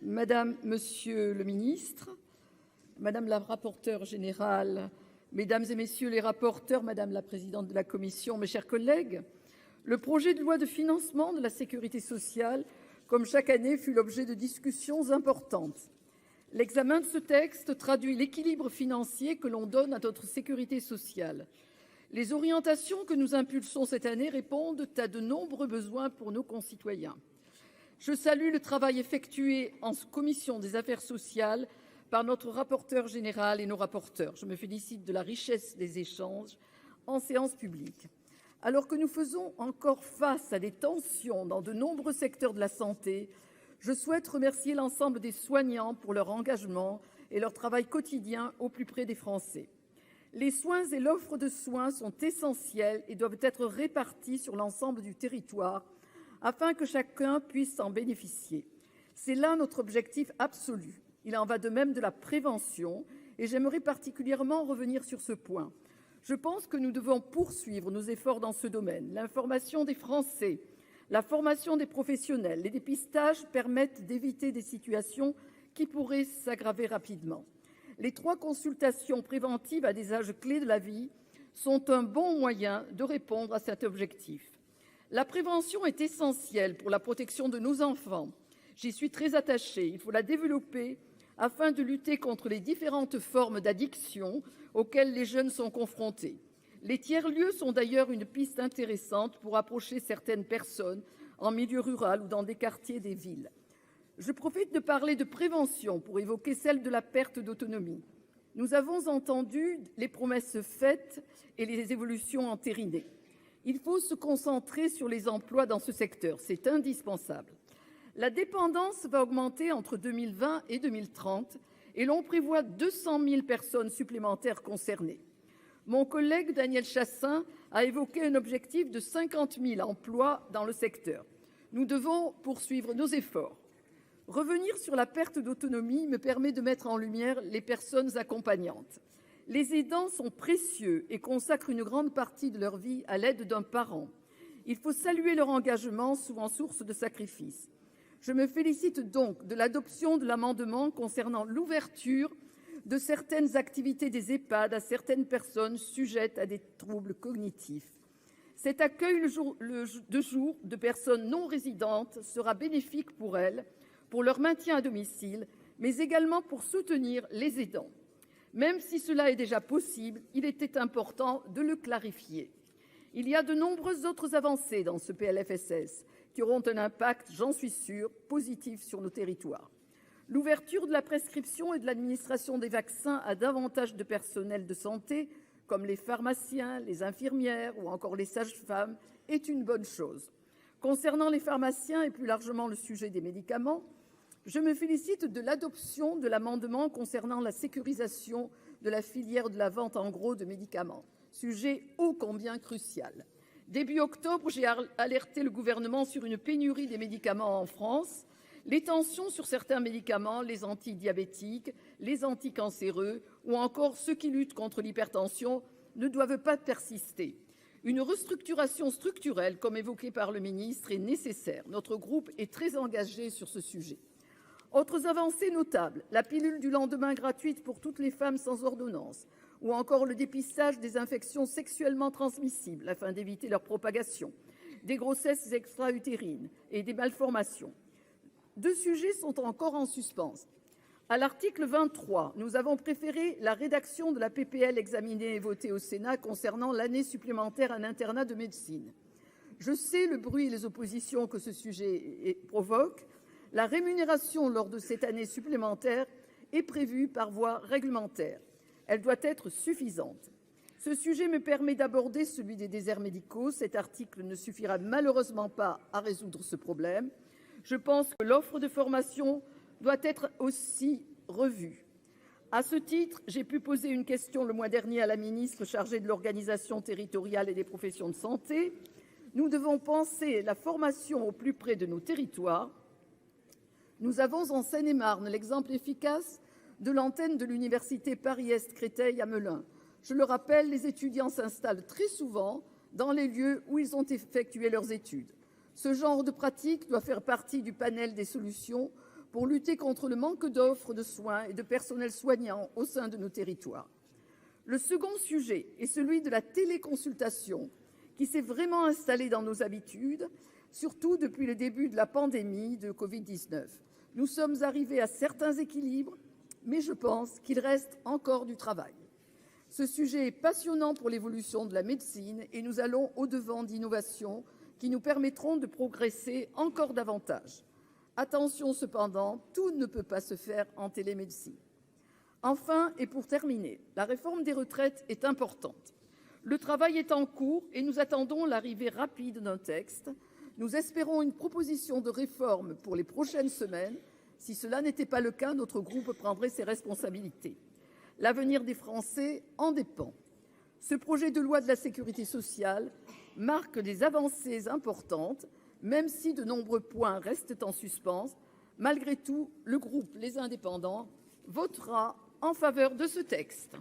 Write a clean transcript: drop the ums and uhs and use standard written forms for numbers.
Madame, Monsieur le ministre, Madame la rapporteure générale, Mesdames et Messieurs les rapporteurs, Madame la présidente de la commission, mes chers collègues, le projet de loi de financement de la sécurité sociale, comme chaque année, fut l'objet de discussions importantes. L'examen de ce texte traduit l'équilibre financier que l'on donne à notre sécurité sociale. Les orientations que nous impulsons cette année répondent à de nombreux besoins pour nos concitoyens. Je salue le travail effectué en commission des affaires sociales par notre rapporteur général et nos rapporteurs. Je me félicite de la richesse des échanges en séance publique. Alors que nous faisons encore face à des tensions dans de nombreux secteurs de la santé, je souhaite remercier l'ensemble des soignants pour leur engagement et leur travail quotidien au plus près des Français. Les soins et l'offre de soins sont essentiels et doivent être répartis sur l'ensemble du territoire afin que chacun puisse en bénéficier. C'est là notre objectif absolu. Il en va de même de la prévention et j'aimerais particulièrement revenir sur ce point. Je pense que nous devons poursuivre nos efforts dans ce domaine. L'information des Français, la formation des professionnels, les dépistages permettent d'éviter des situations qui pourraient s'aggraver rapidement. Les 3 consultations préventives à des âges clés de la vie sont un bon moyen de répondre à cet objectif. La prévention est essentielle pour la protection de nos enfants. J'y suis très attachée. Il faut la développer afin de lutter contre les différentes formes d'addiction auxquelles les jeunes sont confrontés. Les tiers-lieux sont d'ailleurs une piste intéressante pour approcher certaines personnes en milieu rural ou dans des quartiers des villes. Je profite de parler de prévention pour évoquer celle de la perte d'autonomie. Nous avons entendu les promesses faites et les évolutions entérinées. Il faut se concentrer sur les emplois dans ce secteur, c'est indispensable. La dépendance va augmenter entre 2020 et 2030 et l'on prévoit 200 000 personnes supplémentaires concernées. Mon collègue Daniel Chassaing a évoqué un objectif de 50 000 emplois dans le secteur. Nous devons poursuivre nos efforts. Revenir sur la perte d'autonomie me permet de mettre en lumière les personnes accompagnantes. Les aidants sont précieux et consacrent une grande partie de leur vie à l'aide d'un parent. Il faut saluer leur engagement, souvent source de sacrifices. Je me félicite donc de l'adoption de l'amendement concernant l'ouverture de certaines activités des EHPAD à certaines personnes sujettes à des troubles cognitifs. Cet accueil de jour de personnes non résidentes sera bénéfique pour elles, pour leur maintien à domicile, mais également pour soutenir les aidants. Même si cela est déjà possible, il était important de le clarifier. Il y a de nombreuses autres avancées dans ce PLFSS qui auront un impact, j'en suis sûre, positif sur nos territoires. L'ouverture de la prescription et de l'administration des vaccins à davantage de personnel de santé, comme les pharmaciens, les infirmières ou encore les sages-femmes, est une bonne chose. Concernant les pharmaciens et plus largement le sujet des médicaments, je me félicite de l'adoption de l'amendement concernant la sécurisation de la filière de la vente en gros de médicaments, sujet ô combien crucial. Début octobre, j'ai alerté le gouvernement sur une pénurie des médicaments en France. Les tensions sur certains médicaments, les antidiabétiques, les anticancéreux ou encore ceux qui luttent contre l'hypertension ne doivent pas persister. Une restructuration structurelle, comme évoqué par le ministre, est nécessaire. Notre groupe est très engagé sur ce sujet. Autres avancées notables, la pilule du lendemain gratuite pour toutes les femmes sans ordonnance, ou encore le dépistage des infections sexuellement transmissibles afin d'éviter leur propagation, des grossesses extra-utérines et des malformations. 2 sujets sont encore en suspens. À l'article 23, nous avons préféré la rédaction de la PPL examinée et votée au Sénat concernant l'année supplémentaire en internat de médecine. Je sais le bruit et les oppositions que ce sujet provoque. La rémunération lors de cette année supplémentaire est prévue par voie réglementaire. Elle doit être suffisante. Ce sujet me permet d'aborder celui des déserts médicaux. Cet article ne suffira malheureusement pas à résoudre ce problème. Je pense que l'offre de formation doit être aussi revue. À ce titre, j'ai pu poser une question le mois dernier à la ministre chargée de l'organisation territoriale et des professions de santé. Nous devons penser la formation au plus près de nos territoires. Nous avons en Seine-et-Marne l'exemple efficace de l'antenne de l'université Paris-Est Créteil à Melun. Je le rappelle, les étudiants s'installent très souvent dans les lieux où ils ont effectué leurs études. Ce genre de pratique doit faire partie du panel des solutions pour lutter contre le manque d'offres de soins et de personnel soignant au sein de nos territoires. Le second sujet est celui de la téléconsultation, qui s'est vraiment installée dans nos habitudes, surtout depuis le début de la pandémie de Covid-19. Nous sommes arrivés à certains équilibres, mais je pense qu'il reste encore du travail. Ce sujet est passionnant pour l'évolution de la médecine et nous allons au-devant d'innovations qui nous permettront de progresser encore davantage. Attention cependant, tout ne peut pas se faire en télémédecine. Enfin, et pour terminer, la réforme des retraites est importante. Le travail est en cours et nous attendons l'arrivée rapide d'un texte. Nous espérons une proposition de réforme pour les prochaines semaines. Si cela n'était pas le cas, notre groupe prendrait ses responsabilités. L'avenir des Français en dépend. Ce projet de loi de la sécurité sociale marque des avancées importantes, même si de nombreux points restent en suspens. Malgré tout, le groupe Les Indépendants votera en faveur de ce texte.